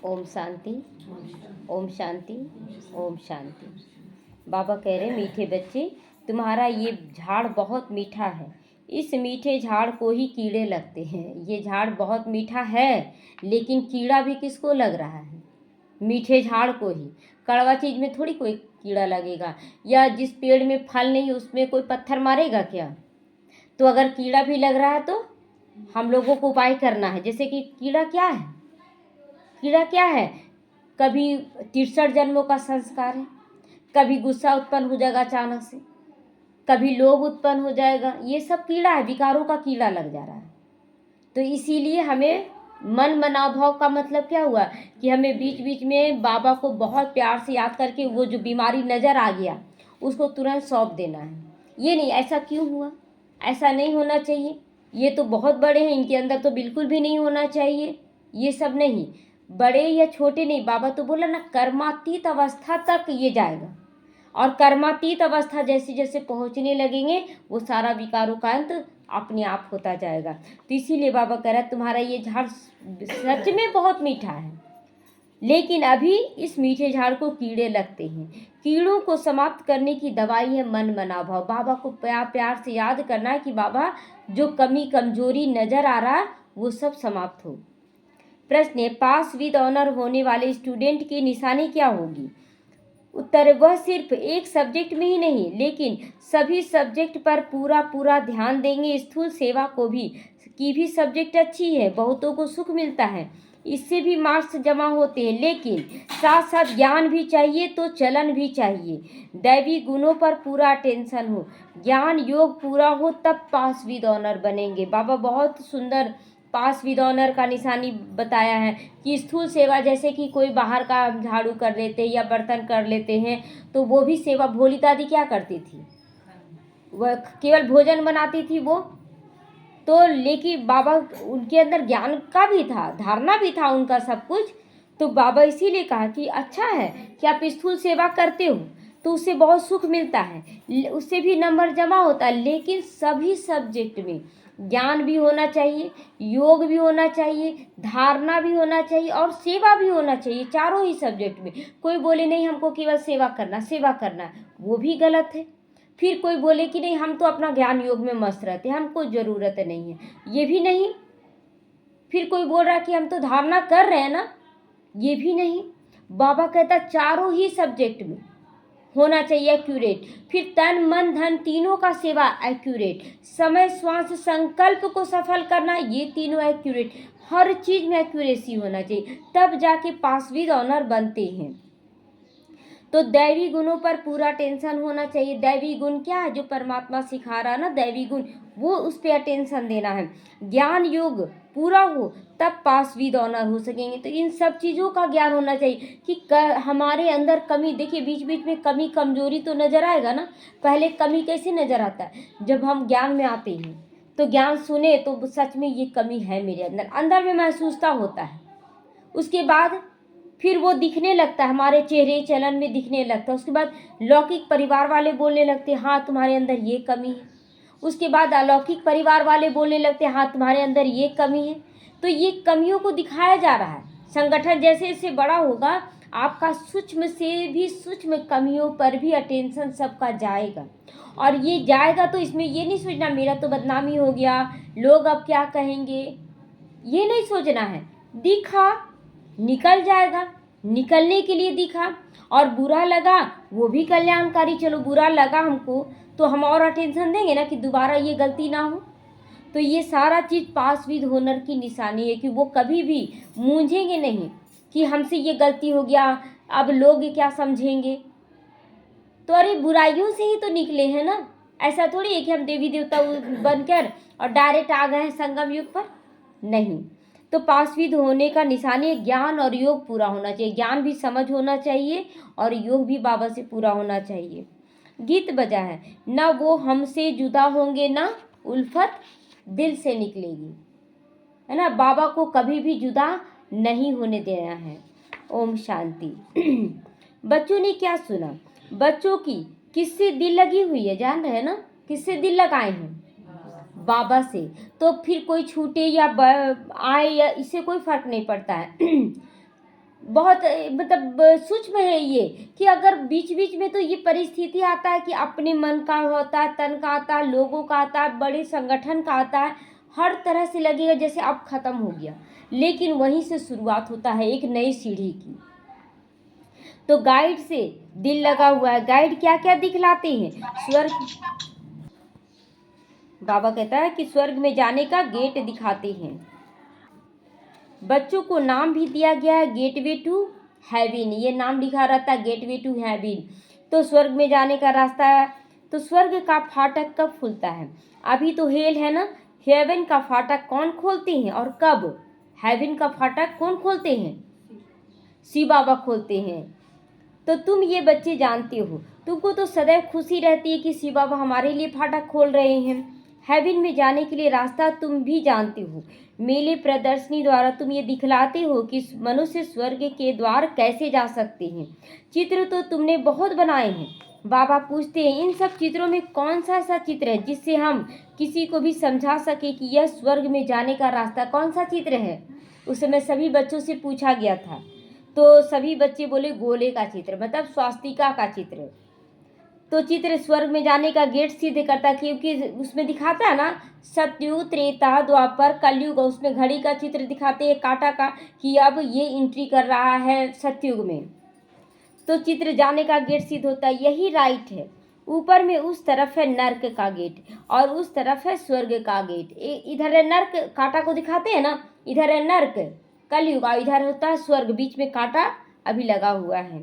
ओम शांति, ओम शांति, ओम शांति। बाबा कह रहे मीठे बच्चे, तुम्हारा ये झाड़ बहुत मीठा है। इस मीठे झाड़ को ही कीड़े लगते हैं। ये झाड़ बहुत मीठा है, लेकिन कीड़ा भी किसको लग रहा है? मीठे झाड़ को ही। कड़वा चीज़ में थोड़ी कोई कीड़ा लगेगा, या जिस पेड़ में फल नहीं उसमें कोई पत्थर मारेगा क्या? तो अगर कीड़ा भी लग रहा है तो हम लोगों को उपाय करना है। जैसे कि कीड़ा क्या है? कीड़ा क्या है? कभी 63 जन्मों का संस्कार है, कभी गुस्सा उत्पन्न हो जाएगा अचानक से, कभी लोभ उत्पन्न हो जाएगा। ये सब कीड़ा है, विकारों का कीड़ा लग जा रहा है। तो इसीलिए हमें मन मनाभाव का मतलब क्या हुआ कि हमें बीच बीच में बाबा को बहुत प्यार से याद करके वो जो बीमारी नज़र आ गया उसको तुरंत सौंप देना है। ये नहीं ऐसा क्यों हुआ, ऐसा नहीं होना चाहिए, ये तो बहुत बड़े हैं, इनके अंदर तो बिल्कुल भी नहीं होना चाहिए, ये सब नहीं। बड़े या छोटे नहीं, बाबा तो बोला ना कर्मातीत अवस्था तक ये जाएगा, और कर्मातीत अवस्था जैसे जैसे पहुंचने लगेंगे वो सारा विकारों का अंत अपने आप होता जाएगा। तो इसीलिए बाबा कह रहा है तुम्हारा ये झाड़ सच में बहुत मीठा है, लेकिन अभी इस मीठे झाड़ को कीड़े लगते हैं। कीड़ों को समाप्त करने की दवाई है मन मनाभाव। बाबा को प्यार प्यार से याद करना है कि बाबा जो कमी कमजोरी नजर आ रहा वो सब समाप्त हो। प्रश्न है, पास विद ऑनर होने वाले स्टूडेंट की निशानी क्या होगी? उत्तर, वह सिर्फ एक सब्जेक्ट में ही नहीं लेकिन सभी सब्जेक्ट पर पूरा पूरा ध्यान देंगे। स्थूल सेवा को भी की भी सब्जेक्ट अच्छी है, बहुतों को सुख मिलता है, इससे भी मार्क्स जमा होते हैं, लेकिन साथ साथ ज्ञान भी चाहिए तो चलन भी चाहिए। दैवी गुणों पर पूरा अटेंशन हो, ज्ञान योग पूरा हो तब पास विद ऑनर बनेंगे। बाबा बहुत सुंदर पास विद ऑनर का निशानी बताया है कि स्थूल सेवा जैसे कि कोई बाहर का झाड़ू कर लेते हैं या बर्तन कर लेते हैं, तो वो भी सेवा भोली दादी क्या करती थी? वह केवल भोजन बनाती थी वो तो, लेकिन बाबा उनके अंदर ज्ञान का भी था, धारणा भी था उनका सब कुछ। तो बाबा इसीलिए कहा कि अच्छा है कि आप स्थूल सेवा करते हो तो उससे बहुत सुख मिलता है, उससे भी नंबर जमा होता है, लेकिन सभी सब्जेक्ट में ज्ञान भी होना चाहिए, योग भी होना चाहिए, धारणा भी होना चाहिए और सेवा भी होना चाहिए। चारों ही सब्जेक्ट में। कोई बोले नहीं हमको केवल सेवा करना, वो भी गलत है। फिर कोई बोले कि नहीं हम तो अपना ज्ञान योग में मस्त रहते हैं, हमको ज़रूरत नहीं है, ये भी नहीं। फिर कोई बोल रहा है कि हम तो धारणा कर रहे हैं ना, ये भी नहीं। बाबा कहता चारों ही सब्जेक्ट में होना चाहिए एक्यूरेट। फिर तन मन धन तीनों का सेवा एक्यूरेट, समय श्वास संकल्प को सफल करना, ये तीनों एक्यूरेट, हर चीज़ में एक्यूरेसी होना चाहिए, तब जाके पास विद ऑनर बनते हैं। तो दैवी गुणों पर पूरा टेंशन होना चाहिए। दैवी गुण क्या है? जो परमात्मा सिखा रहा है ना दैवी गुण, वो उस पर अटेंशन देना है। ज्ञान योग पूरा हो तब पास विद ऑनर हो सकेंगे। तो इन सब चीज़ों का ज्ञान होना चाहिए कि हमारे अंदर कमी, देखिए बीच बीच में कमी कमजोरी तो नज़र आएगा ना। पहले कमी कैसे नज़र आता है? जब हम ज्ञान में आते हैं तो ज्ञान सुने तो सच में ये कमी है मेरे अंदर, अंदर में महसूसता होता है। उसके बाद फिर वो दिखने लगता है, हमारे चेहरे चलन में दिखने लगता है। उसके बाद लौकिक परिवार वाले बोलने लगते हैं हाँ तुम्हारे अंदर ये कमी है। उसके बाद अलौकिक परिवार वाले बोलने लगते हैं हाँ तुम्हारे अंदर ये कमी है। तो ये कमियों को दिखाया जा रहा है। संगठन जैसे जैसे बड़ा होगा आपका सूक्ष्म से भी सूक्ष्म कमियों पर भी अटेंशन सबका जाएगा, और ये जाएगा तो इसमें ये नहीं सोचना मेरा तो बदनामी हो गया, लोग अब क्या कहेंगे, ये नहीं सोचना है। दिखा निकल जाएगा, निकलने के लिए दिखा, और बुरा लगा वो भी कल्याणकारी। चलो बुरा लगा हमको तो हम और अटेंशन देंगे ना कि दोबारा ये गलती ना हो। तो ये सारा चीज़ पास विद होनर की निशानी है कि वो कभी भी मूंझेंगे नहीं कि हमसे ये गलती हो गया, अब लोग क्या समझेंगे। तो अरे बुराइयों से ही तो निकले हैं ना, ऐसा थोड़ी है कि हम देवी देवता बनकर और डायरेक्ट आ गए हैं संगम युग पर, नहीं। तो पासविद होने का निशानी ज्ञान और योग पूरा होना चाहिए। ज्ञान भी समझ होना चाहिए और योग भी बाबा से पूरा होना चाहिए। गीत बजा है, न वो हमसे जुदा होंगे न उल्फत दिल से निकलेगी, है ना। बाबा को कभी भी जुदा नहीं होने देना है। ओम शांति। बच्चों ने क्या सुना? बच्चों की किससे दिल लगी हुई है, जान रहे हैं ना, किससे दिल लगाए हैं? बाबा से। तो फिर कोई छूटे या आए या इससे कोई फर्क नहीं पड़ता है। बहुत मतलब सूक्ष्म है ये, कि अगर बीच बीच में तो ये परिस्थिति आता है कि अपने मन का होता है, तन का आता है, लोगों का आता है, बड़े संगठन का आता है, हर तरह से लगेगा जैसे अब खत्म हो गया, लेकिन वहीं से शुरुआत होता है एक नई सीढ़ी की। तो गाइड से दिल लगा हुआ है। गाइड क्या क्या दिखलाते हैं? स्वर्ग, बाबा कहता है कि स्वर्ग में जाने का गेट दिखाते हैं। बच्चों को नाम भी दिया गया है, गेटवे टू हेवन, ये नाम लिखा रहता है गेटवे टू हेवन। तो स्वर्ग में जाने का रास्ता है। तो स्वर्ग का फाटक कब खुलता है? अभी तो हेल है ना, हेवन का फाटक कौन खोलते हैं और कब? हेवन का फाटक कौन खोलते हैं? शिव बाबा खोलते हैं। तो तुम ये बच्चे जानते हो, तुमको तो सदैव खुशी रहती है कि शिव बाबा हमारे लिए फाटक खोल रहे हैं। हेवन में जाने के लिए रास्ता तुम भी जानते हो। मेले प्रदर्शनी द्वारा तुम ये दिखलाते हो कि मनुष्य स्वर्ग के द्वार कैसे जा सकते हैं। चित्र तो तुमने बहुत बनाए हैं। बाबा पूछते हैं, इन सब चित्रों में कौन सा ऐसा चित्र है जिससे हम किसी को भी समझा सके कि यह स्वर्ग में जाने का रास्ता? कौन सा चित्र है? उस समय सभी बच्चों से पूछा गया था, तो सभी बच्चे बोले गोले का चित्र, मतलब स्वास्तिका का चित्र। तो चित्र स्वर्ग में जाने का गेट सिद्ध करता है, क्योंकि उसमें दिखाता है ना सतयुग, त्रेता, द्वापर, कलयुग, उसमें घड़ी का चित्र दिखाते हैं, कांटा का, कि अब ये एंट्री कर रहा है सतयुग में। तो चित्र जाने का गेट सिद्ध होता है। यही राइट है। ऊपर में उस तरफ है नर्क का गेट और उस तरफ है स्वर्ग का गेट। इधर है नर्क, कांटा को दिखाते हैं ना, इधर है नर्क कलयुग और इधर होता है स्वर्ग, बीच में कांटा अभी लगा हुआ है।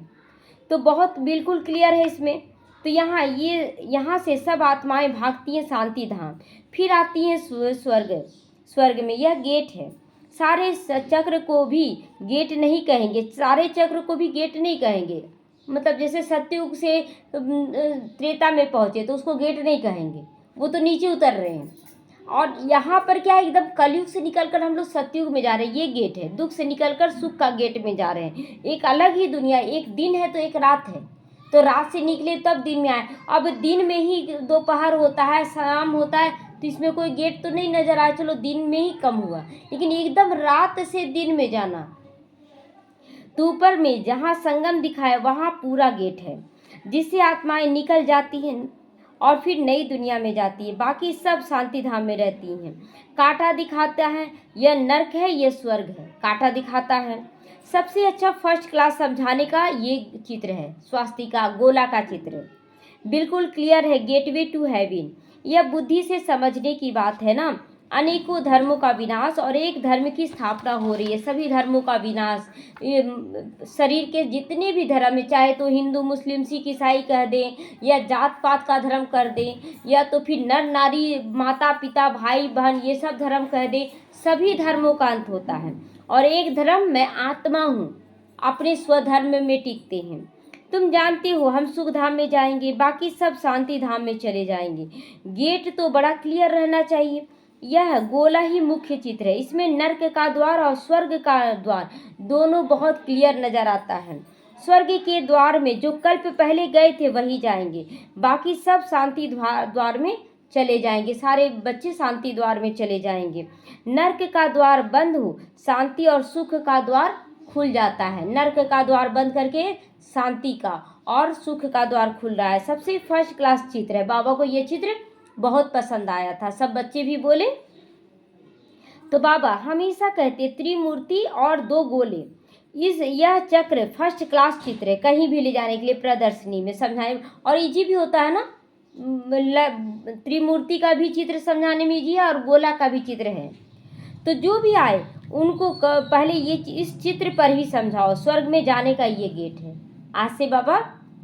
तो बहुत बिल्कुल क्लियर है इसमें। तो यहाँ से सब आत्माएं भागती हैं शांति धाम, फिर आती हैं स्वर्ग। स्वर्ग में यह गेट है। सारे चक्र को भी गेट नहीं कहेंगे, सारे चक्र को भी गेट नहीं कहेंगे। मतलब जैसे सतयुग से त्रेता में पहुंचे तो उसको गेट नहीं कहेंगे, वो तो नीचे उतर रहे हैं। और यहाँ पर क्या है, एकदम कलयुग से निकलकर हम लोग सतयुग में जा रहे हैं, ये गेट है। दुख से निकलकर सुख का गेट में जा रहे हैं। एक अलग ही दुनिया, एक दिन है तो एक रात है। तो रात से निकले तब दिन में आए। अब दिन में ही दोपहर होता है, शाम होता है, तो इसमें कोई गेट तो नहीं नजर आया, चलो दिन में ही कम हुआ, लेकिन एकदम रात से दिन में जाना। तो ऊपर में जहाँ संगम दिखाया वहाँ पूरा गेट है, जिससे आत्माएं निकल जाती हैं और फिर नई दुनिया में जाती है। बाकी सब शांति धाम में रहती हैं। कांटा दिखाता है, यह नर्क है, यह स्वर्ग है, कांटा दिखाता है। सबसे अच्छा फर्स्ट क्लास समझाने का ये चित्र है, स्वास्तिका गोला का चित्र, बिल्कुल क्लियर है। गेटवे टू हेवन, यह बुद्धि से समझने की बात है ना। अनेकों धर्मों का विनाश और एक धर्म की स्थापना हो रही है। सभी धर्मों का विनाश, शरीर के जितने भी धर्म है, चाहे तो हिंदू, मुस्लिम, सिख, ईसाई कह दें, या जात पात का धर्म कर दें, या तो फिर नर नारी, माता पिता, भाई बहन, ये सब धर्म कह दें, सभी धर्मों का अंत होता है। और एक धर्म, मैं आत्मा हूँ, अपने स्वधर्म में टिकते हैं। तुम जानते हो हम सुख धाम में जाएंगे, बाकी सब शांति धाम में चले जाएंगे। गेट तो बड़ा क्लियर रहना चाहिए। यह गोला ही मुख्य चित्र है। इसमें नर्क का द्वार और स्वर्ग का द्वार दोनों बहुत क्लियर नजर आता है। स्वर्ग के द्वार में जो कल्प पहले गए थे वही जाएंगे, बाकी सब शांति द्वार में चले जाएंगे। सारे बच्चे शांति द्वार में चले जाएंगे। नर्क का द्वार बंद हो, शांति और सुख का द्वार खुल जाता है। नर्क का द्वार बंद करके शांति का और सुख का द्वार खुल रहा है। सबसे फर्स्ट क्लास चित्र है। बाबा को ये चित्र बहुत पसंद आया था, सब बच्चे भी बोले। तो बाबा हमेशा कहते त्रिमूर्ति और दो गोले, यह चक्र फर्स्ट क्लास चित्र है, कहीं भी ले जाने के लिए प्रदर्शनी में समझाने, और इजी भी होता है ना। त्रिमूर्ति का भी चित्र समझाने में इजी है और गोला का भी चित्र है। तो जो भी आए उनको पहले ये इस चित्र पर ही समझाओ। स्वर्ग में जाने का ये गेट है। आज से बाबा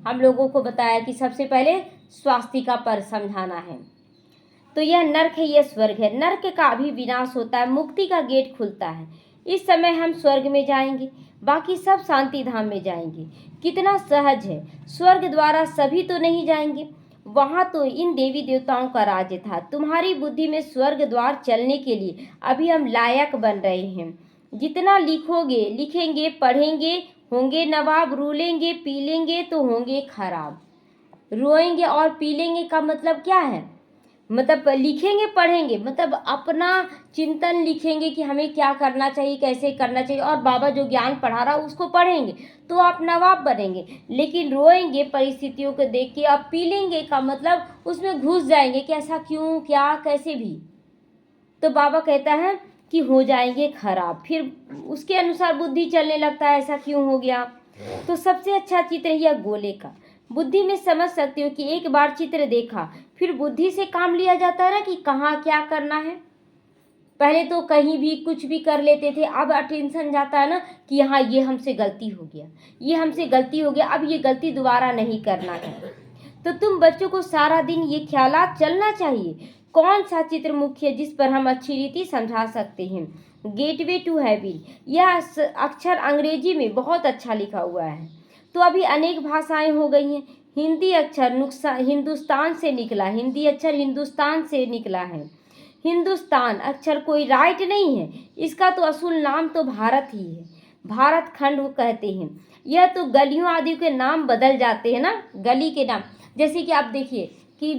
हम लोगों को बताया कि सबसे पहले स्वास्तिका पर समझाना है। तो यह नर्क है, यह स्वर्ग है। नर्क का अभी विनाश होता है, मुक्ति का गेट खुलता है। इस समय हम स्वर्ग में जाएंगे, बाकी सब शांति धाम में जाएंगे। कितना सहज है। स्वर्ग द्वारा सभी तो नहीं जाएंगे, वहाँ तो इन देवी देवताओं का राज्य था। तुम्हारी बुद्धि में स्वर्ग द्वार चलने के लिए अभी हम लायक बन रहे हैं। जितना लिखोगे, लिखेंगे, पढ़ेंगे, होंगे नवाब, रूलेंगे, पी लेंगे तो होंगे खराब। रोएंगे और पी लेंगे का मतलब क्या है? मतलब लिखेंगे पढ़ेंगे, मतलब अपना चिंतन लिखेंगे कि हमें क्या करना चाहिए, कैसे करना चाहिए, और बाबा जो ज्ञान पढ़ा रहा उसको पढ़ेंगे तो आप नवाब बनेंगे। लेकिन रोएंगे परिस्थितियों को देख के, आप पी लेंगे का मतलब उसमें घुस जाएंगे कि ऐसा क्यों, क्या, कैसे भी, तो बाबा कहता है कि हो जाएंगे खराब, फिर उसके अनुसार बुद्धि चलने लगता है, ऐसा क्यों हो गया। तो सबसे अच्छा चित्र यह गोले का, बुद्धि में समझ सकते हो कि एक बार चित्र देखा फिर बुद्धि से काम लिया जाता है ना कि कहाँ क्या करना है। पहले तो कहीं भी कुछ भी कर लेते थे, अब अटेंशन जाता है ना कि यहाँ ये हमसे गलती हो गया, ये हमसे गलती हो गया, अब ये गलती दोबारा नहीं करना है। तो तुम बच्चों को सारा दिन ये ख्यालात चलना चाहिए, कौन सा चित्र मुख्य है जिस पर हम अच्छी रीति समझा सकते हैं। गेटवे टू हेवन, यह अक्षर अंग्रेजी में बहुत अच्छा लिखा हुआ है। तो अभी अनेक भाषाएं हो गई हैं। हिंदी अक्षर हिंदुस्तान से निकला, हिंदी अक्षर हिंदुस्तान से निकला है। हिंदुस्तान अक्षर कोई राइट नहीं है, इसका तो असूल नाम तो भारत ही है, भारत खंड वो कहते हैं। यह तो गलियों आदि के नाम बदल जाते हैं ना, गली के नाम, जैसे कि आप देखिए कि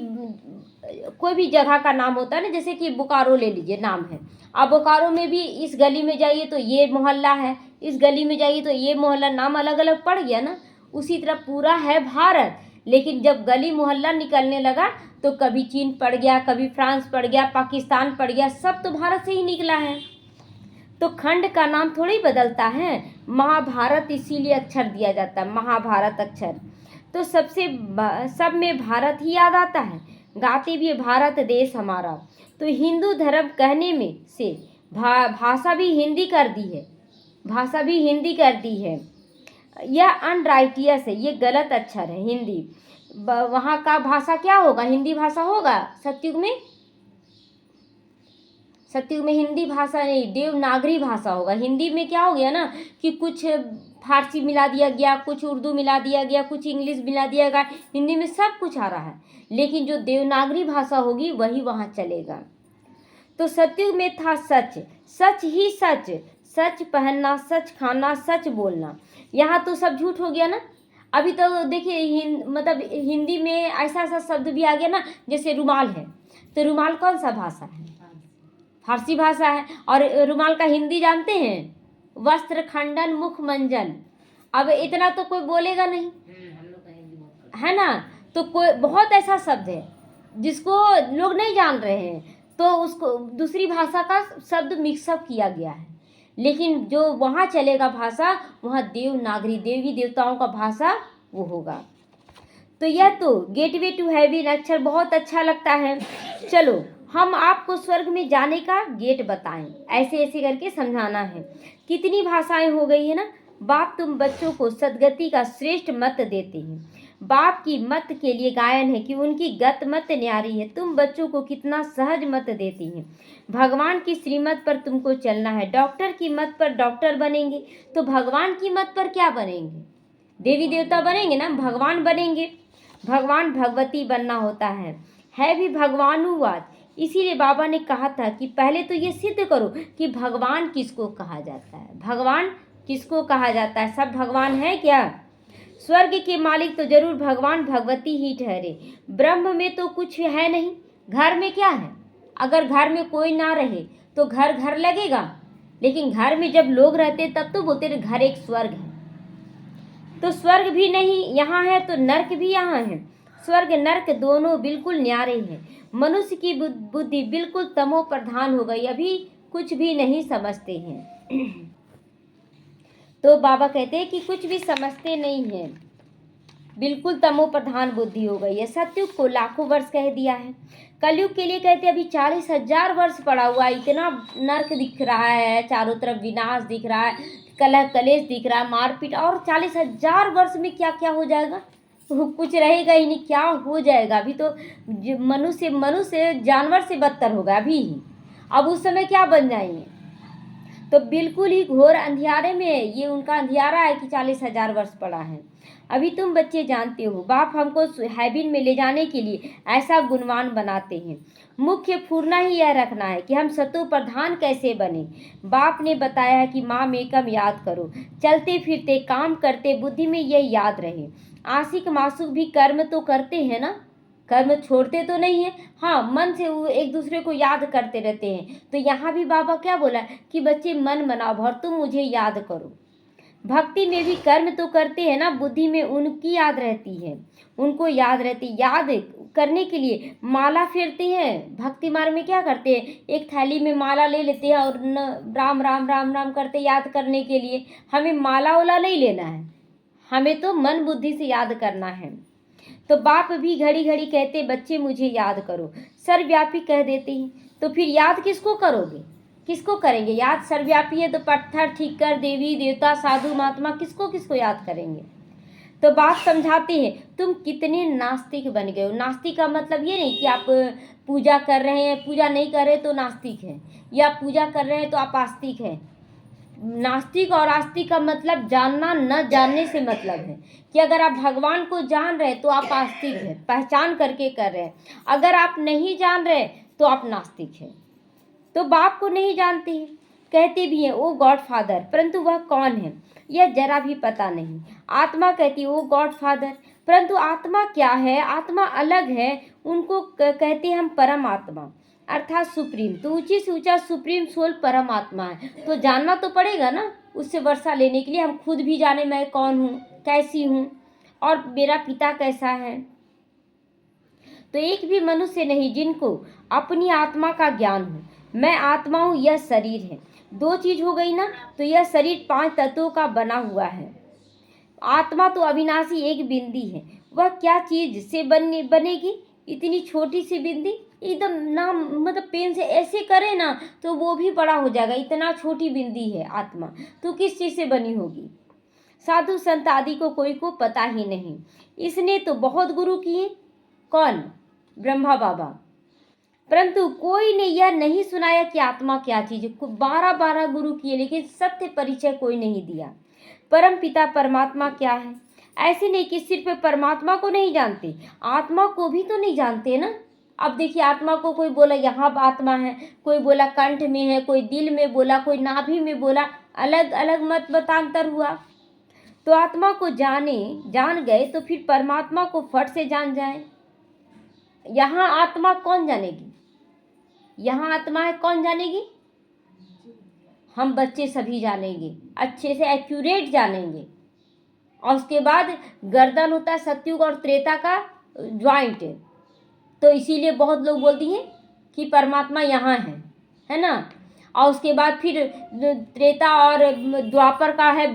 कोई भी जगह का नाम होता है ना, जैसे कि बोकारो ले लीजिए, नाम है, अब बोकारो में भी इस गली में जाइए तो ये मोहल्ला है, इस गली में जाइए तो ये मोहल्ला, नाम अलग अलग पड़ गया ना। उसी तरह पूरा है भारत, लेकिन जब गली मोहल्ला निकलने लगा तो कभी चीन पड़ गया, कभी फ्रांस पड़ गया, पाकिस्तान पड़ गया, सब तो भारत से ही निकला है। तो खंड का नाम थोड़ी बदलता है। महाभारत इसीलिए अक्षर दिया जाता है, महाभारत अक्षर। तो सब में भारत ही याद आता है, गाते भी भारत देश हमारा। तो हिंदू धर्म कहने में से भाषा भी हिंदी कर दी है, भाषा भी हिंदी कर दी है। यह अनराइटियस है, ये गलत अक्षर है हिंदी। वहाँ का भाषा क्या होगा, हिंदी भाषा होगा सतयुग में, सतयुग में हिंदी भाषा नहीं, देवनागरी भाषा होगा। हिंदी में क्या हो गया ना कि कुछ फारसी मिला दिया गया, कुछ उर्दू मिला दिया गया, कुछ इंग्लिश मिला दिया गया, हिंदी में सब कुछ आ रहा है, लेकिन जो देवनागरी भाषा होगी वही वहाँ चलेगा। तो सतयुग में था सच, सच ही सच, सच पहनना, सच खाना, सच बोलना। यहाँ तो सब झूठ हो गया ना। अभी तो देखिए मतलब हिंदी में ऐसा ऐसा शब्द भी आ गया ना, जैसे रुमाल है, तो रुमाल कौन सा भाषा है, फारसी भाषा है। और रुमाल का हिंदी जानते हैं, वस्त्र खंडन मुख मंजन। अब इतना तो कोई बोलेगा नहीं, है ना। तो कोई बहुत ऐसा शब्द है जिसको लोग नहीं जान रहे हैं, तो उसको दूसरी भाषा का शब्द मिक्सअप किया गया है। लेकिन जो वहाँ चलेगा भाषा, वहाँ देवनागरी, देवी देवताओं का भाषा वो होगा। तो यह तो गेटवे टू हेवन अक्षर बहुत अच्छा लगता है। चलो हम आपको स्वर्ग में जाने का गेट बताएं, ऐसे ऐसे करके समझाना है। कितनी भाषाएं हो गई है ना। बाप तुम बच्चों को सदगति का श्रेष्ठ मत देते हैं। बाप की मत के लिए गायन है कि उनकी गत मत न्यारी है। तुम बच्चों को कितना सहज मत देती हैं। भगवान की श्रीमत पर तुमको चलना है। डॉक्टर की मत पर डॉक्टर बनेंगे तो भगवान की मत पर क्या बनेंगे, देवी देवता बनेंगे ना, भगवान बनेंगे। भगवान भगवती बनना होता है भी भगवानुवाद। इसीलिए बाबा ने कहा था कि पहले तो ये सिद्ध करो कि भगवान किसको कहा जाता है, भगवान किसको कहा जाता है, सब भगवान है क्या। स्वर्ग के मालिक तो जरूर भगवान भगवती ही ठहरे। ब्रह्म में तो कुछ है नहीं, घर में क्या है, अगर घर में कोई ना रहे तो घर घर लगेगा, लेकिन घर में जब लोग रहते तब तो बोलते घर एक स्वर्ग है। तो स्वर्ग भी नहीं यहाँ है तो नर्क भी यहाँ है। स्वर्ग नर्क दोनों बिल्कुल न्यारे हैं। मनुष्य की बुद्धि बिल्कुल तमो प्रधान हो गई, अभी कुछ भी नहीं समझते हैं। तो बाबा कहते हैं कि कुछ भी समझते नहीं हैं, बिल्कुल तमो प्रधान बुद्धि हो गई है। सतयुग को लाखों वर्ष कह दिया है, कलयुग के लिए कहते अभी 40,000 वर्ष पड़ा हुआ है। इतना नर्क दिख रहा है, चारों तरफ विनाश दिख रहा है, कलह कलेश दिख रहा है, मारपीट, और 40,000 वर्ष में क्या क्या हो जाएगा, कुछ रहेगा ही नहीं, क्या हो जाएगा। अभी तो मनुष्य जानवर से बदतर होगा अभी ही, अब उस समय क्या बन जाएंगे। तो बिल्कुल ही घोर अंधियारे में ये उनका अंधियारा है कि 40,000 वर्ष पड़ा है। अभी तुम बच्चे जानते हो बाप हमको हेवन में ले जाने के लिए ऐसा गुणवान बनाते हैं। मुख्य फूरना ही यह रखना है कि हम सतो प्रधान कैसे बने। बाप ने बताया है कि माँ मेकम याद करो, चलते फिरते काम करते बुद्धि में यह याद रहे। आशिक मासूक भी कर्म तो करते हैं ना, कर्म छोड़ते तो नहीं है, हाँ मन से वो एक दूसरे को याद करते रहते हैं। तो यहाँ भी बाबा क्या बोला कि बच्चे मन बनाओ और तुम मुझे याद करो। भक्ति में भी कर्म तो करते हैं ना, बुद्धि में उनकी याद रहती है, उनको याद रहती। याद करने के लिए माला फेरते हैं। भक्ति मार्ग में क्या करते हैं, एक थैली में माला ले लेते हैं और राम राम राम राम करते याद करने के लिए। हमें माला वाला नहीं लेना है, हमें तो मन बुद्धि से याद करना है। तो बाप भी घड़ी घड़ी कहते बच्चे मुझे याद करो, सर्वव्यापी कह देते हैं। तो फिर याद किसको करोगे, किसको करेंगे याद? सर्वव्यापी है तो पत्थर ठीक कर, देवी देवता साधु महात्मा किसको किसको याद करेंगे? तो बाप समझाते हैं तुम कितने नास्तिक बन गए हो। नास्तिक का मतलब ये नहीं कि आप पूजा कर रहे हैं, पूजा नहीं कर रहे तो नास्तिक हैं, या पूजा कर रहे हैं तो आप आस्तिक हैं। नास्तिक और आस्तिक का मतलब जानना न जानने से मतलब है कि अगर आप भगवान को जान रहे तो आप आस्तिक हैं, पहचान करके कर रहे हैं। अगर आप नहीं जान रहे तो आप नास्तिक हैं। तो बाप को नहीं जानते हैं, कहते भी हैं ओ गॉड फादर, परंतु वह कौन है यह जरा भी पता नहीं। आत्मा कहती है ओ गॉड फादर, परंतु आत्मा क्या है? आत्मा अलग है, उनको कहते हैं हम परम आत्मा अर्थात सुप्रीम। तो ऊंची से ऊंचा सुप्रीम सोल परम आत्मा है। तो जानना तो पड़ेगा ना, उससे वर्षा लेने के लिए हम खुद भी जाने मैं कौन हूँ, कैसी हूँ और मेरा पिता कैसा है। तो एक भी मनुष्य नहीं जिनको अपनी आत्मा का ज्ञान हो। मैं आत्मा हूँ, यह शरीर है। दो चीज हो गई ना, तो यह शरीर 5 तत्वों का बना हुआ है। आत्मा तो अविनाशी एक बिंदी है, वह क्या चीज से बनेगी? इतनी छोटी सी बिंदी, एकदम ना मतलब पेन से ऐसे करे ना तो वो भी बड़ा हो जाएगा। इतना छोटी बिंदी है आत्मा, तो किस चीज से बनी होगी? साधु संत आदि को कोई को पता ही नहीं। इसने तो बहुत गुरु किए, कौन? ब्रह्मा बाबा, परंतु कोई ने यह नहीं सुनाया कि आत्मा क्या चीज है। 12 गुरु किए लेकिन सत्य परिचय कोई नहीं दिया। परम पिता परमात्मा क्या है? ऐसे नहीं कि सिर्फ परमात्मा को नहीं जानते, आत्मा को भी तो नहीं जानते ना। अब देखिए आत्मा को कोई बोला यहाँ आत्मा है, कोई बोला कंठ में है, कोई दिल में बोला, कोई नाभि में बोला, अलग अलग मत मतांतर हुआ। तो आत्मा को जान गए तो फिर परमात्मा को फट से जान जाए। यहाँ आत्मा कौन जानेगी? यहाँ आत्मा है कौन जानेगी? हम बच्चे सभी जानेंगे, अच्छे से एक्यूरेट जानेंगे। और उसके बाद गर्दन होता है सतयुग और त्रेता का ज्वाइंट, तो इसीलिए बहुत लोग बोलती हैं कि परमात्मा यहाँ है ना। और उसके बाद फिर त्रेता और द्वापर का है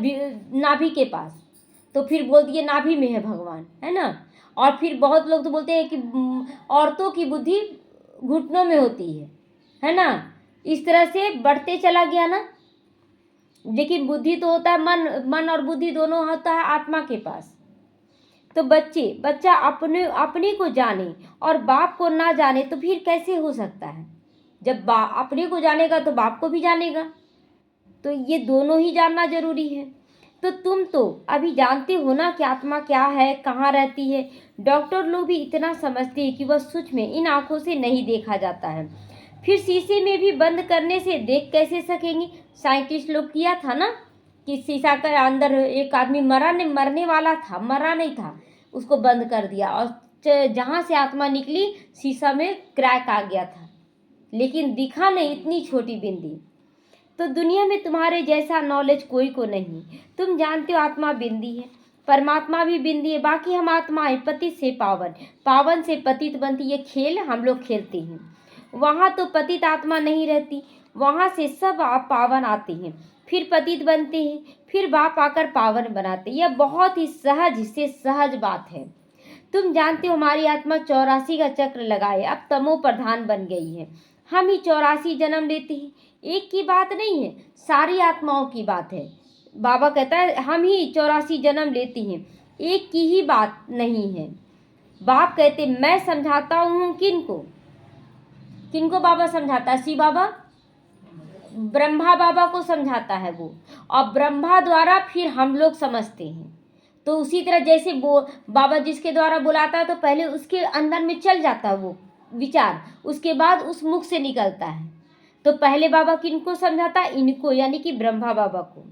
नाभि के पास, तो फिर बोलती है नाभि में है भगवान, है ना। और फिर बहुत लोग तो बोलते हैं कि औरतों की बुद्धि घुटनों में होती है ना। इस तरह से बढ़ते चला गया ना। लेकिन बुद्धि तो होता है मन और बुद्धि दोनों होता है आत्मा के पास। तो बच्चा अपने को जाने और बाप को ना जाने तो फिर कैसे हो सकता है? जब अपने को जानेगा तो बाप को भी जानेगा, तो ये दोनों ही जानना जरूरी है। तो तुम तो अभी जानते हो ना कि आत्मा क्या है, कहाँ रहती है। डॉक्टर लोग भी इतना समझते हैं कि वह सूक्ष्म में इन आंखों से नहीं देखा जाता है। फिर शीशे में भी बंद करने से देख कैसे सकेंगे? साइंटिस्ट लोग किया था ना कि शीशा के अंदर एक आदमी मरने वाला था, मरा नहीं था, उसको बंद कर दिया और जहाँ से आत्मा निकली शीशा में क्रैक आ गया था, लेकिन दिखा नहीं, इतनी छोटी बिंदी। तो दुनिया में तुम्हारे जैसा नॉलेज कोई को नहीं। तुम जानते हो आत्मा बिंदी है, परमात्मा भी बिंदी है, बाकी हम आत्माएं पतित से पावन, पावन से पतित बनती। ये खेल हम लोग खेलते हैं। वहाँ तो पतित आत्मा नहीं रहती, वहाँ से सब आप पावन आते हैं, फिर पतित बनते हैं, फिर बाप आकर पावन बनाते हैं। यह बहुत ही सहज से सहज बात है। तुम जानते हो हमारी आत्मा 84 का चक्र लगाए अब तमो प्रधान बन गई है। हम ही 84 जन्म लेते हैं, एक की बात नहीं है, सारी आत्माओं की बात है। बाबा कहता है हम ही 84 जन्म लेते हैं, एक की ही बात नहीं है। बाप कहते मैं समझाता हूँ किनको? किनको बाबा समझाता है? शिव बाबा ब्रह्मा बाबा को समझाता है वो, और ब्रह्मा द्वारा फिर हम लोग समझते हैं। तो उसी तरह जैसे वो बाबा जिसके द्वारा बुलाता है तो पहले उसके अंदर में चल जाता है वो विचार, उसके बाद उस मुख से निकलता है। तो पहले बाबा किनको समझाता है? इनको, यानी कि ब्रह्मा बाबा को।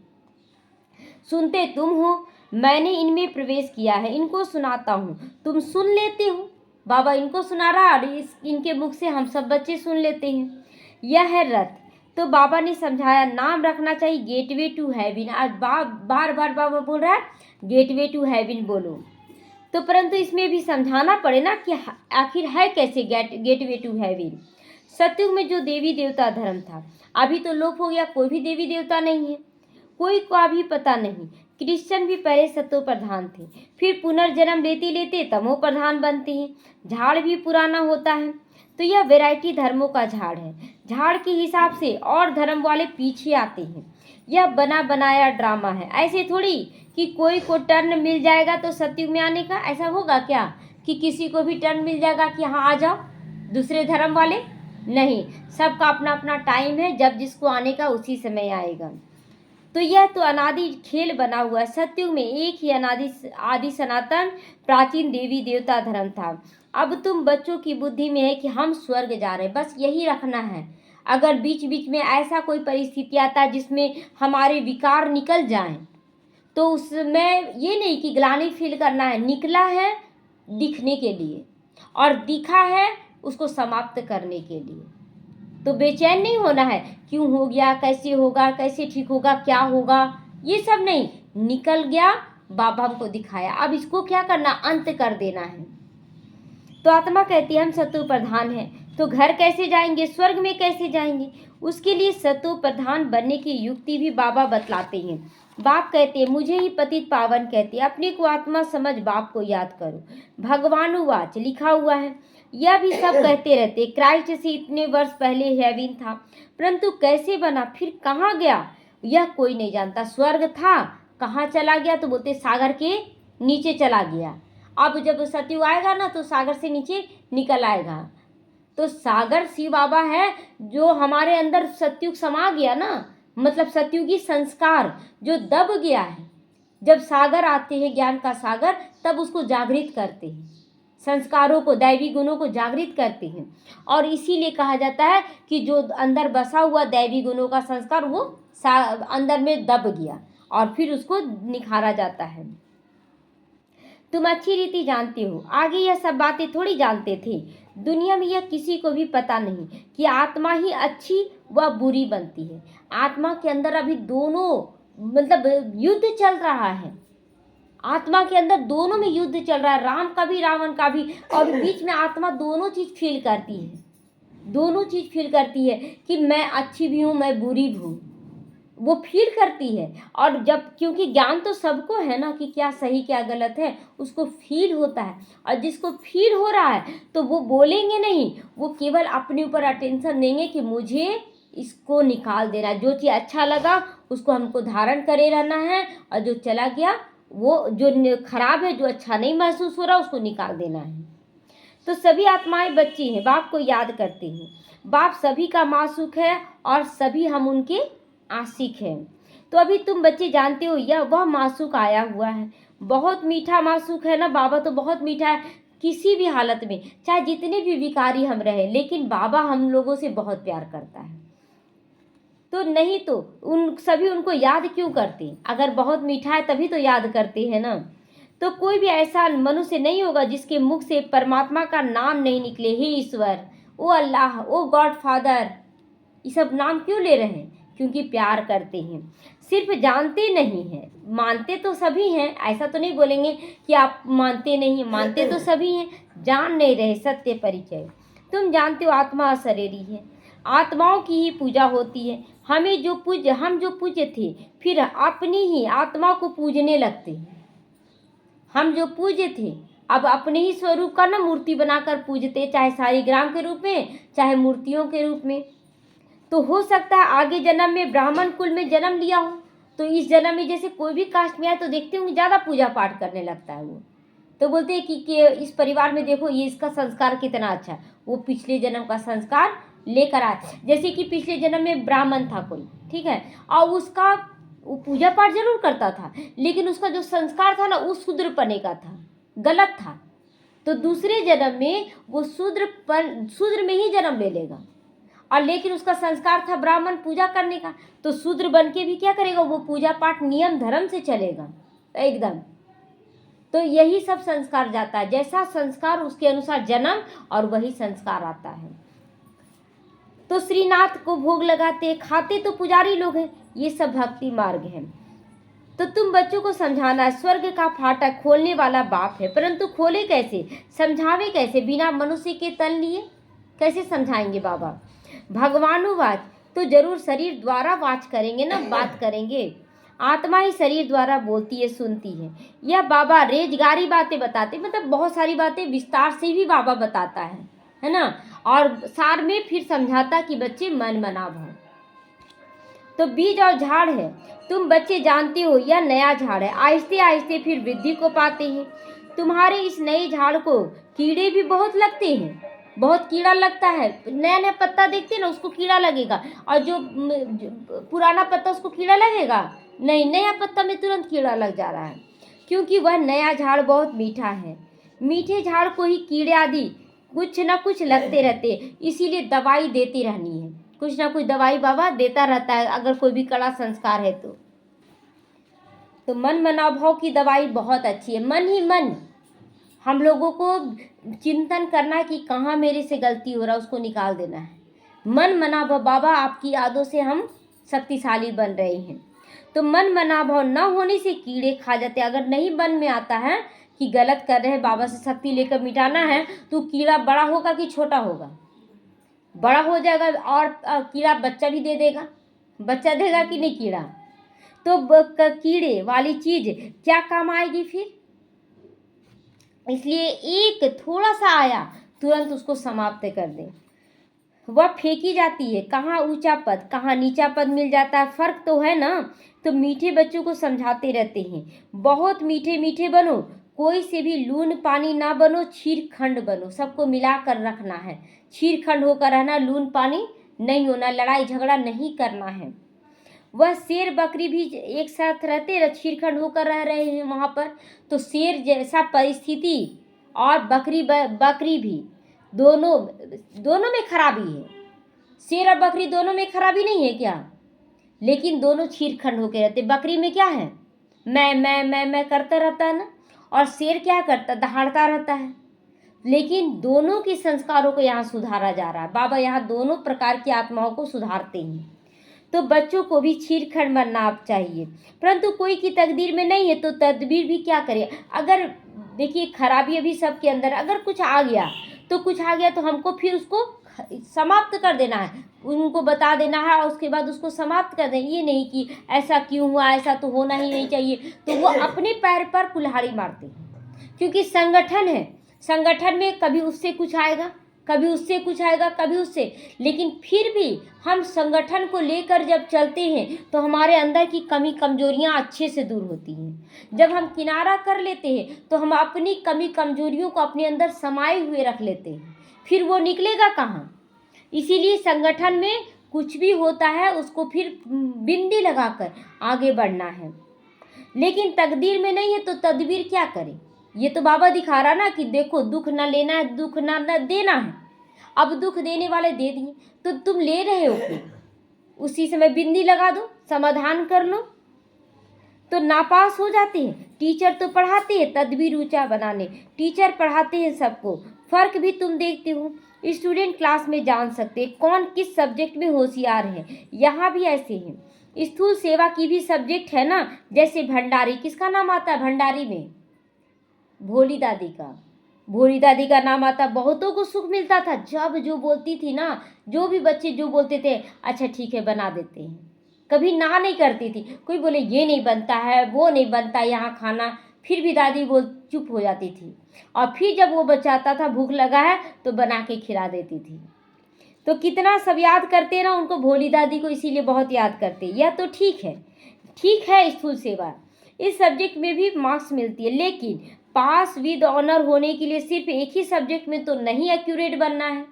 सुनते तुम हो, मैंने इनमें प्रवेश किया है, इनको सुनाता हूँ, तुम सुन लेते हो। बाबा इनको सुना रहा और इनके मुख से हम सब बच्चे सुन लेते हैं। यह है रथ। तो बाबा ने समझाया नाम रखना चाहिए गेटवे टू हेवन। आज बार बार बाबा बोल रहा है गेटवे टू हेवन बोलो। तो परंतु इसमें भी समझाना पड़े ना कि आखिर है कैसे गेटवे टू हेवन। सतयुग में जो देवी देवता धर्म था अभी तो लोप हो गया, कोई भी देवी देवता नहीं है, कोई का भी पता नहीं। क्रिश्चियन भी पहले सतो प्रधान थे, फिर पुनर्जन्म लेते लेते तमो प्रधान बनते हैं। झाड़ भी पुराना होता है। तो यह वैरायटी धर्मों का झाड़ है। झाड़ के हिसाब से और धर्म वाले पीछे आते हैं। यह बना बनाया ड्रामा है। ऐसे थोड़ी कि कोई को टर्न मिल जाएगा तो सतयुग में आने का, ऐसा होगा क्या कि किसी को भी टर्न मिल जाएगा कि हाँ आ जाओ दूसरे धर्म वाले? नहीं, सबका अपना अपना टाइम है, जब जिसको आने का उसी समय आएगा। तो यह तो अनादि खेल बना हुआ है। सतयुग में एक ही आदि सनातन प्राचीन देवी देवता धर्म था। अब तुम बच्चों की बुद्धि में है कि हम स्वर्ग जा रहे हैं, बस यही रखना है। अगर बीच बीच में ऐसा कोई परिस्थिति आता है जिसमें हमारे विकार निकल जाएं, तो उसमें ये नहीं कि ग्लानि फील करना है। निकला है दिखने के लिए और दिखा है उसको समाप्त करने के लिए। तो बेचैन नहीं होना है, क्यों हो गया, कैसे होगा, कैसे ठीक होगा, क्या होगा, ये सब नहीं। निकल गया, बाबा हमको दिखाया, अब इसको क्या करना, अंत कर देना है। तो आत्मा कहती है हम सतो प्रधान हैं, तो घर कैसे जाएंगे, स्वर्ग में कैसे जाएंगे? उसके लिए सतो प्रधान बनने की युक्ति भी बाबा बतलाते हैं। बाप कहते हैं मुझे ही पतित पावन कहते हैं, अपने को आत्मा समझ बाप को याद करो। भगवानुवाच लिखा हुआ है। यह भी सब कहते रहते। क्राइस्ट से इतने वर्ष पहले हेवन था, परंतु कैसे बना, फिर कहाँ गया, यह कोई नहीं जानता। स्वर्ग था, कहाँ चला गया, तो बोलते सागर के नीचे चला गया। अब जब सतयुग आएगा ना तो सागर से नीचे निकल आएगा। तो सागर शिव बाबा है जो हमारे अंदर सतयुग समा गया ना, मतलब सतयुगी संस्कार जो दब गया है। जब सागर आते हैं ज्ञान का सागर, तब उसको जागृत करते हैं, संस्कारों को, दैवी गुणों को जागृत करते हैं। और इसीलिए कहा जाता है कि जो अंदर बसा हुआ दैवी गुणों का संस्कार वो अंदर में दब गया और फिर उसको निखारा जाता है। तुम अच्छी रीति जानते हो, आगे यह सब बातें थोड़ी जानते थे। दुनिया में यह किसी को भी पता नहीं कि आत्मा ही अच्छी व बुरी बनती है। आत्मा के अंदर अभी दोनों मतलब युद्ध चल रहा है। आत्मा के अंदर दोनों में युद्ध चल रहा है, राम का भी रावण का भी। और बीच में आत्मा दोनों चीज फील करती है, दोनों चीज फील करती है कि मैं अच्छी भी हूँ, मैं बुरी भी हूँ, वो फील करती है। और जब, क्योंकि ज्ञान तो सबको है ना कि क्या सही क्या गलत है, उसको फील होता है। और जिसको फील हो रहा है तो वो बोलेंगे नहीं, वो केवल अपने ऊपर अटेंशन देंगे कि मुझे इसको निकाल देना है। जो चीज़ अच्छा लगा उसको हमको धारण करे रहना है, और जो चला गया, वो जो खराब है, जो अच्छा नहीं महसूस हो रहा, उसको निकाल देना है। तो सभी आत्माएं बच्ची हैं, बाप को याद करती हैं। बाप सभी का मासूक है और सभी हम उनके आशिक हैं। तो अभी तुम बच्चे जानते हो यह वह मासूक आया हुआ है, बहुत मीठा मासूक है ना। बाबा तो बहुत मीठा है, किसी भी हालत में, चाहे जितने भी विकारी हम रहे, लेकिन बाबा हम लोगों से बहुत प्यार करता है। तो नहीं तो उन सभी उनको याद क्यों करते? अगर बहुत मीठा है तभी तो याद करते हैं ना। तो कोई भी ऐसा मनुष्य नहीं होगा जिसके मुख से परमात्मा का नाम नहीं निकले। हे ईश्वर, ओ अल्लाह, ओ गॉड फादर, ये सब नाम क्यों ले रहे हैं? क्योंकि प्यार करते हैं। सिर्फ जानते नहीं हैं, मानते तो सभी हैं, ऐसा तो नहीं बोलेंगे कि आप मानते नहीं, मानते तो सभी हैं, जान नहीं रहे सत्य परिचय। तुम जानते हो आत्मा अशरीरी है, आत्माओं की ही पूजा होती है। हम जो पूज्य थे, फिर अपनी ही आत्मा को पूजने लगते हैं। हम जो पूज्य थे, अब अपने ही स्वरूप का ना मूर्ति बनाकर पूजते, चाहे शालिग्राम के रूप में, चाहे मूर्तियों के रूप में। तो हो सकता है आगे जन्म में ब्राह्मण कुल में जन्म लिया हो, तो इस जन्म में जैसे कोई भी कास्ट में आए तो देखते होंगे ज़्यादा पूजा पाठ करने लगता है वो। तो बोलते हैं कि इस परिवार में देखो ये इसका संस्कार कितना अच्छा है, वो पिछले जन्म का संस्कार लेकर आए। जैसे कि पिछले जन्म में ब्राह्मण था कोई, ठीक है, और उसका वो पूजा पाठ जरूर करता था, लेकिन उसका जो संस्कार था ना वो शूद्रपने का था, गलत था। तो दूसरे जन्म में वो शूद्र में ही जन्म ले लेगा, और लेकिन उसका संस्कार था ब्राह्मण पूजा करने का, तो शूद्र बन के भी क्या करेगा, वो पूजा पाठ नियम धर्म से चलेगा एकदम। तो यही सब संस्कार जाता है, जैसा संस्कार उसके अनुसार जन्म और वही संस्कार आता है। तो श्रीनाथ को भोग लगाते खाते तो पुजारी लोग हैं, ये सब भक्ति मार्ग है। तो तुम बच्चों को समझाना, स्वर्ग का फाटक खोलने वाला बाप है, परंतु खोले कैसे, समझावे कैसे, बिना मनुष्य के तन लिए कैसे समझाएंगे बाबा। भगवानुवाच, तो जरूर शरीर द्वारा वाच करेंगे ना, बात करेंगे। आत्मा ही शरीर द्वारा बोलती है, सुनती है। यह बाबा रेजगारी बातें बताते, मतलब बहुत सारी बातें विस्तार से भी बाबा बताता है ना, और सार में फिर समझाता कि बच्चे मन मना भाव। तो बीज और झाड़ है, तुम बच्चे जानते हो यह नया झाड़ है, आहिस्ते आहिस्ते फिर वृद्धि को पाते हैं। तुम्हारे इस नए झाड़ को कीड़े भी बहुत लगते हैं, बहुत कीड़ा लगता है। नया नया पत्ता देखते ना, उसको कीड़ा लगेगा, और जो पुराना पत्ता उसको कीड़ा लगेगा नहीं, नया पत्ता में तुरंत कीड़ा लग जा रहा है, क्योंकि वह नया झाड़ बहुत मीठा है। मीठे झाड़ को ही कीड़े आदि कुछ ना कुछ लगते रहते, इसीलिए दवाई देती रहनी है, कुछ ना कुछ दवाई बाबा देता रहता है अगर कोई भी कड़ा संस्कार है तो मन मनाभाव की दवाई बहुत अच्छी है। मन ही मन हम लोगों को चिंतन करना है कि कहाँ मेरे से गलती हो रहा है, उसको निकाल देना है। मन मनाभाव बाबा आपकी यादों से हम शक्तिशाली बन रहे हैं। तो मन मनाभाव न होने से कीड़े खा जाते। अगर नहीं मन में आता है कि गलत कर रहे हैं, बाबा से शक्ति लेकर मिटाना है, तो कीड़ा बड़ा होगा कि छोटा होगा, बड़ा हो जाएगा, और कीड़ा बच्चा भी दे देगा, बच्चा देगा कि नहीं कीड़ा। तो कीड़े वाली चीज क्या काम आएगी फिर, इसलिए एक थोड़ा सा आया तुरंत उसको समाप्त कर दे। वह फेंकी जाती है, कहाँ ऊंचा पद कहाँ नीचा पद मिल जाता है, फर्क तो है ना। तो मीठे बच्चों को समझाते रहते हैं, बहुत मीठे मीठे बनो, कोई से भी लून पानी ना बनो, क्षीर खंड बनो, सबको मिला कर रखना है, क्षीर खंड होकर रहना, लून पानी नहीं होना, लड़ाई झगड़ा नहीं करना है। वह शेर बकरी भी एक साथ रहते, क्षीरखंड होकर रह रहे हैं वहाँ पर, तो शेर जैसा परिस्थिति और बकरी भी दोनों में खराबी है। शेर और बकरी दोनों में खराबी नहीं है क्या, लेकिन दोनों क्षीरखंड होकर रहते। बकरी में क्या है, मैं करता रहता है ना, और शेर क्या करता, दहाड़ता रहता है। लेकिन दोनों के संस्कारों को यहाँ सुधारा जा रहा है, बाबा यहाँ दोनों प्रकार की आत्माओं को सुधारते हैं। तो बच्चों को भी क्षीरखंड बनना चाहिए, परंतु कोई की तकदीर में नहीं है तो तदबीर भी क्या करे। अगर देखिए खराबी अभी सबके अंदर, अगर कुछ आ गया तो हमको फिर उसको समाप्त कर देना है, उनको बता देना है और उसके बाद उसको समाप्त कर देना। ये नहीं कि ऐसा क्यों हुआ, ऐसा तो होना ही नहीं चाहिए, तो वो अपने पैर पर कुल्हाड़ी मारते हैं। क्योंकि संगठन है, संगठन में कभी उससे कुछ आएगा, कभी उससे कुछ आएगा, कभी उससे, लेकिन फिर भी हम संगठन को लेकर जब चलते हैं तो हमारे अंदर की कमी कमजोरियां अच्छे से दूर होती हैं। जब हम किनारा कर लेते हैं तो हम अपनी कमी कमजोरियों को अपने अंदर समाये हुए रख लेते हैं, फिर वो निकलेगा कहाँ। इसीलिए संगठन में कुछ भी होता है उसको फिर बिंदी लगाकर आगे बढ़ना है, लेकिन तकदीर में नहीं है तो तदबीर क्या करे। ये तो बाबा दिखा रहा ना कि देखो दुख ना लेना है, दुख ना देना है। अब दुख देने वाले दे दिए तो तुम ले रहे हो, फिर उसी समय बिंदी लगा दो, समाधान कर लो, तो नापास हो जाते हैं। टीचर तो पढ़ाते हैं तदबीर ऊंचा बनाने, टीचर पढ़ाते हैं सबको, फर्क भी तुम देखते हो। स्टूडेंट क्लास में जान सकते हैं कौन किस सब्जेक्ट में होशियार है, यहाँ भी ऐसे हैं। स्थूल सेवा की भी सब्जेक्ट है ना, जैसे भंडारी, किसका नाम आता है भंडारी में, भोली दादी का, भोली दादी का नाम आता। बहुतों को सुख मिलता था जब जो बोलती थी ना, जो भी बच्चे जो बोलते थे अच्छा ठीक है बना देते हैं, कभी ना नहीं करती थी। कोई बोले ये नहीं बनता है, वो नहीं बनता यहाँ खाना, फिर भी दादी बोल चुप हो जाती थी, और फिर जब वो बच्चा आता था भूख लगा है तो बना के खिला देती थी। तो कितना सब याद करते हैं ना उनको, भोली दादी को, इसीलिए बहुत याद करते। यह तो ठीक है स्थूल सेवा, इस सब्जेक्ट में भी मार्क्स मिलती है, लेकिन पास विद ऑनर होने के लिए सिर्फ एक ही सब्जेक्ट में तो नहीं एक्यूरेट बनना है।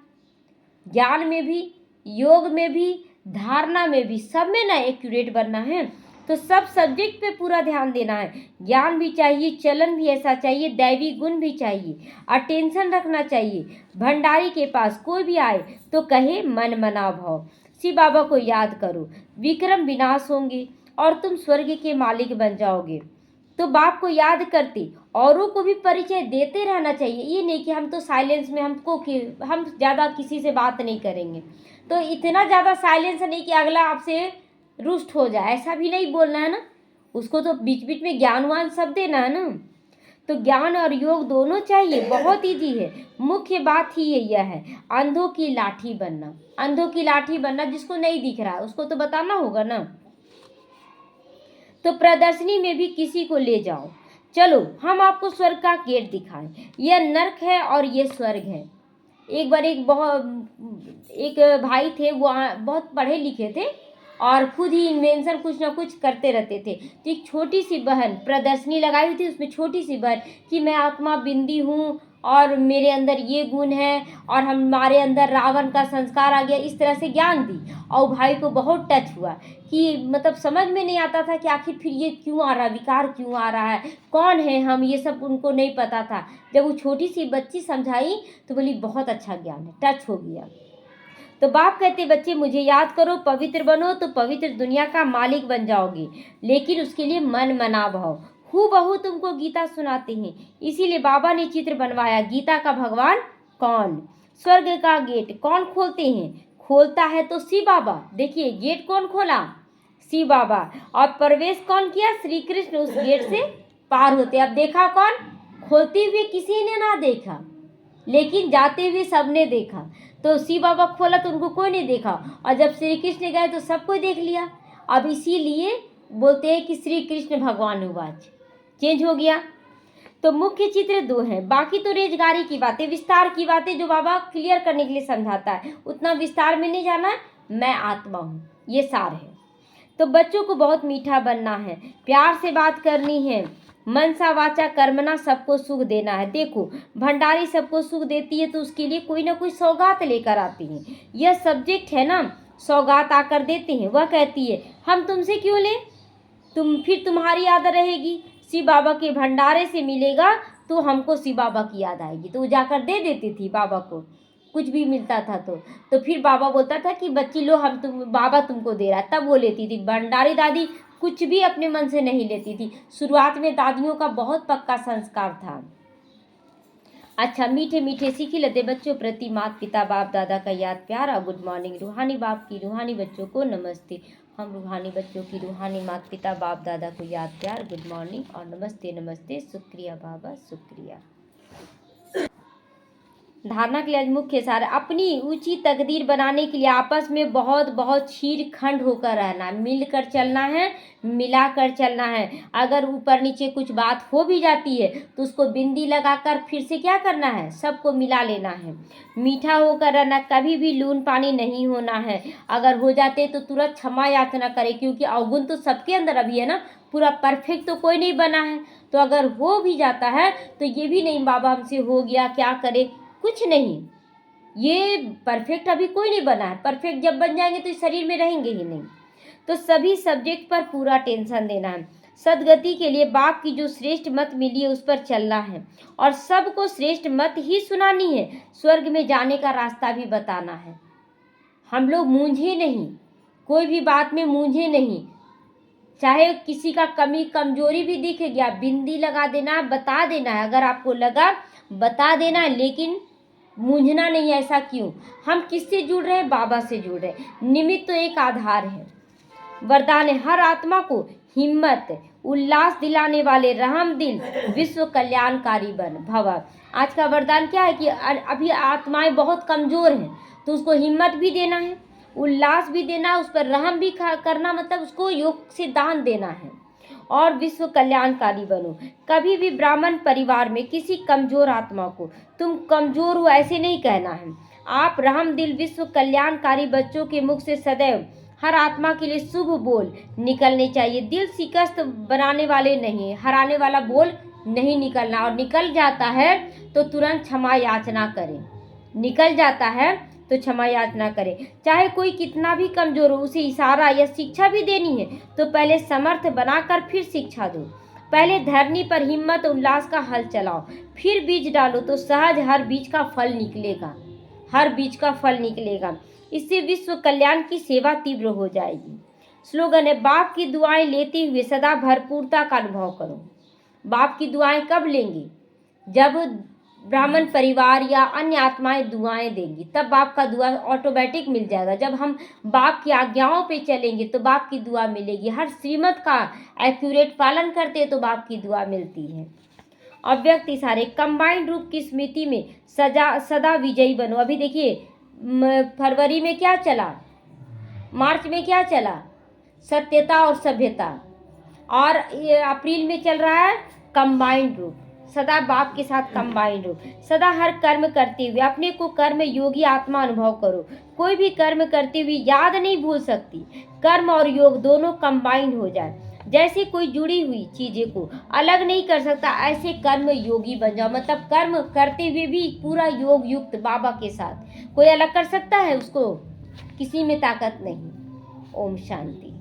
ज्ञान में भी, योग में भी, धारणा में भी, सब में ना एक्यूरेट बनना है। तो सब सब्जेक्ट पे पूरा ध्यान देना है। ज्ञान भी चाहिए, चलन भी ऐसा चाहिए, दैवी गुण भी चाहिए, अटेंशन रखना चाहिए। भंडारी के पास कोई भी आए तो कहे मन मना भाव, शिव बाबा को याद करो, विक्रम विनाश होंगे और तुम स्वर्ग के मालिक बन जाओगे। तो बाप को याद करते औरों को भी परिचय देते रहना चाहिए। ये नहीं कि हम तो साइलेंस में हम ज़्यादा किसी से बात नहीं करेंगे, तो इतना ज़्यादा साइलेंस नहीं कि अगला आपसे रुष्ट हो जाए, ऐसा भी नहीं बोलना है ना। उसको तो बीच बीच में ज्ञानवान सब देना है ना। तो ज्ञान और योग दोनों चाहिए, बहुत ईजी है। मुख्य बात ही यह है, अंधों की लाठी बनना। अंधों की लाठी बनना, जिसको नहीं दिख रहा है उसको तो बताना होगा ना। तो प्रदर्शनी में भी किसी को ले जाओ, चलो हम आपको स्वर्ग का गेट दिखाएं। यह नर्क है और ये स्वर्ग है। एक बार एक भाई थे, वो बहुत पढ़े लिखे थे और खुद ही इन्वेंशन कुछ ना कुछ करते रहते थे। तो एक छोटी सी बहन प्रदर्शनी लगाई हुई थी, उसमें छोटी सी बहन कि मैं आत्मा बिंदी हूँ और मेरे अंदर ये गुण है और हमारे अंदर रावण का संस्कार आ गया, इस तरह से ज्ञान दी। और भाई को बहुत टच हुआ कि मतलब समझ में नहीं आता था कि आखिर फिर ये क्यों आ रहा है, विकार क्यों आ रहा है, कौन है हम, ये सब उनको नहीं पता था। जब वो छोटी सी बच्ची समझाई तो बोली बहुत अच्छा ज्ञान है, टच हो गया। तो बाप कहते बच्चे मुझे याद करो, पवित्र बनो तो पवित्र दुनिया का मालिक बन जाओगे, लेकिन उसके लिए मन मना भाव। हूबहू तुमको गीता सुनाते हैं, इसीलिए बाबा ने चित्र बनवाया, गीता का भगवान कौन, स्वर्ग का गेट कौन खोलते हैं, खोलता है तो शिव बाबा। देखिए गेट कौन खोला, शिव बाबा। और प्रवेश कौन किया, श्री कृष्ण उस गेट से पार होते। अब देखा कौन, खोलते हुए किसी ने ना देखा, लेकिन जाते हुए सबने देखा। तो शिव बाबा खोला तो उनको कोई नहीं देखा, और जब श्री कृष्ण गए तो सबको देख लिया। अब इसीलिए बोलते हैं कि श्री कृष्ण भगवान उवाच, चेंज हो गया। तो मुख्य चित्र दो हैं, बाकी तो रेजगारी की बातें, विस्तार की बातें जो बाबा क्लियर करने के लिए समझाता है, उतना विस्तार में नहीं जाना। मैं आत्मा हूँ, ये सार है। तो बच्चों को बहुत मीठा बनना है, प्यार से बात करनी है, मनसा वाचा कर्मना सबको सुख देना है। देखो भंडारी सबको सुख देती है तो उसके लिए कोई ना कोई सौगात लेकर आती है। यह सब्जेक्ट है ना, सौगात आकर देते हैं। वह कहती है हम तुमसे क्यों लें, फिर तुम्हारी याद रहेगी, शिव बाबा के भंडारे से मिलेगा तो हमको शिव बाबा की याद आएगी। तो वो जाकर दे देती थी बाबा को, कुछ भी मिलता था तो फिर बाबा बोलता था कि बच्ची लो, बाबा तुमको दे रहा है, तब वो लेती थी। भंडारी दादी कुछ भी अपने मन से नहीं लेती थी। शुरुआत में दादियों का बहुत पक्का संस्कार था। अच्छा, मीठे मीठे सीखी लते बच्चों प्रति माता पिता बाप दादा का याद प्यार और गुड मॉर्निंग। रूहानी बाप की रूहानी बच्चों को नमस्ते। हम रूहानी बच्चों की रूहानी माता पिता बाप दादा को याद प्यार, गुड मॉर्निंग और नमस्ते नमस्ते, शुक्रिया बाबा शुक्रिया। धारणा के लिए आज मुख्य सार, अपनी ऊंची तकदीर बनाने के लिए आपस में बहुत बहुत छीर खंड होकर रहना, मिलकर चलना है, मिलाकर चलना है। अगर ऊपर नीचे कुछ बात हो भी जाती है तो उसको बिंदी लगाकर फिर से क्या करना है, सबको मिला लेना है। मीठा होकर रहना, कभी भी लून पानी नहीं होना है। अगर हो जाते तो तुरंत क्षमा याचना करें, क्योंकि अवगुण तो सबके अंदर अभी है ना, पूरा परफेक्ट तो कोई नहीं बना है। तो अगर हो भी जाता है तो ये भी नहीं बाबा हमसे हो गया क्या करे, कुछ नहीं, ये परफेक्ट अभी कोई नहीं बना है। परफेक्ट जब बन जाएंगे तो इस शरीर में रहेंगे ही नहीं। तो सभी सब्जेक्ट पर पूरा टेंशन देना है। सदगति के लिए बाप की जो श्रेष्ठ मत मिली है उस पर चलना है और सबको श्रेष्ठ मत ही सुनानी है। स्वर्ग में जाने का रास्ता भी बताना है। हम लोग मूंझे नहीं, कोई भी बात में मूंझे नहीं। चाहे किसी का कमी कमजोरी भी दिख गया, बिंदी लगा देना, बता देना है। अगर आपको लगा बता देना है, लेकिन मूंझना नहीं। ऐसा क्यों, हम किससे जुड़ रहे हैं, बाबा से जुड़ रहे हैं। निमित्त तो एक आधार है। वरदान है, हर आत्मा को हिम्मत उल्लास दिलाने वाले रहम दिल विश्व कल्याणकारी बन भव। आज का वरदान क्या है कि अभी आत्माएं बहुत कमजोर हैं, तो उसको हिम्मत भी देना है, उल्लास भी देना, उस पर रहम भी करना, मतलब उसको योग से दान देना है और विश्व कल्याणकारी बनो। कभी भी ब्राह्मण परिवार में किसी कमजोर आत्मा को तुम कमजोर हो ऐसे नहीं कहना है। आप रहम दिल विश्व कल्याणकारी बच्चों के मुख से सदैव हर आत्मा के लिए शुभ बोल निकलने चाहिए। दिल शिकस्त बनाने वाले नहीं, हराने वाला बोल नहीं निकलना। और निकल जाता है तो तुरंत क्षमा याचना करें, निकल जाता है तो क्षमा याचना करें। चाहे कोई कितना भी कमजोर हो, उसे इशारा या शिक्षा भी देनी है तो पहले समर्थ बनाकर फिर शिक्षा दो। पहले धरनी पर हिम्मत उल्लास का हल चलाओ, फिर बीज डालो तो सहज हर बीज का फल निकलेगा, हर बीज का फल निकलेगा। इससे विश्व कल्याण की सेवा तीव्र हो जाएगी। स्लोगन है, बाप की दुआएं लेते हुए सदा भरपूरता का अनुभव करो। बाप की दुआएं कब लेंगे? जब ब्राह्मण परिवार या अन्य आत्माएं दुआएं देंगी, तब बाप का दुआ ऑटोमेटिक मिल जाएगा। जब हम बाप की आज्ञाओं पे चलेंगे तो बाप की दुआ मिलेगी। हर श्रीमत का एक्यूरेट पालन करते तो बाप की दुआ मिलती है। अव्यक्त इशारे, कंबाइंड रूप की स्मृति में सदा विजयी बनो। अभी देखिए फरवरी में क्या चला, मार्च में क्या चला, सत्यता और सभ्यता, और ये अप्रैल में चल रहा है कंबाइंड रूप। सदा बाप के साथ कंबाइंड रूप, सदा हर कर्म करते हुए अपने को कर्म योगी आत्मा अनुभव करो। कोई भी कर्म करते हुए याद नहीं भूल सकती, कर्म और योग दोनों कंबाइंड हो जाए। जैसे कोई जुड़ी हुई चीजें को अलग नहीं कर सकता, ऐसे कर्म योगी बन जाओ। मतलब कर्म करते हुए भी पूरा योग युक्त बाबा के साथ। कोई अलग कर सकता है उसको? किसी में ताकत नहीं। ओम शांति।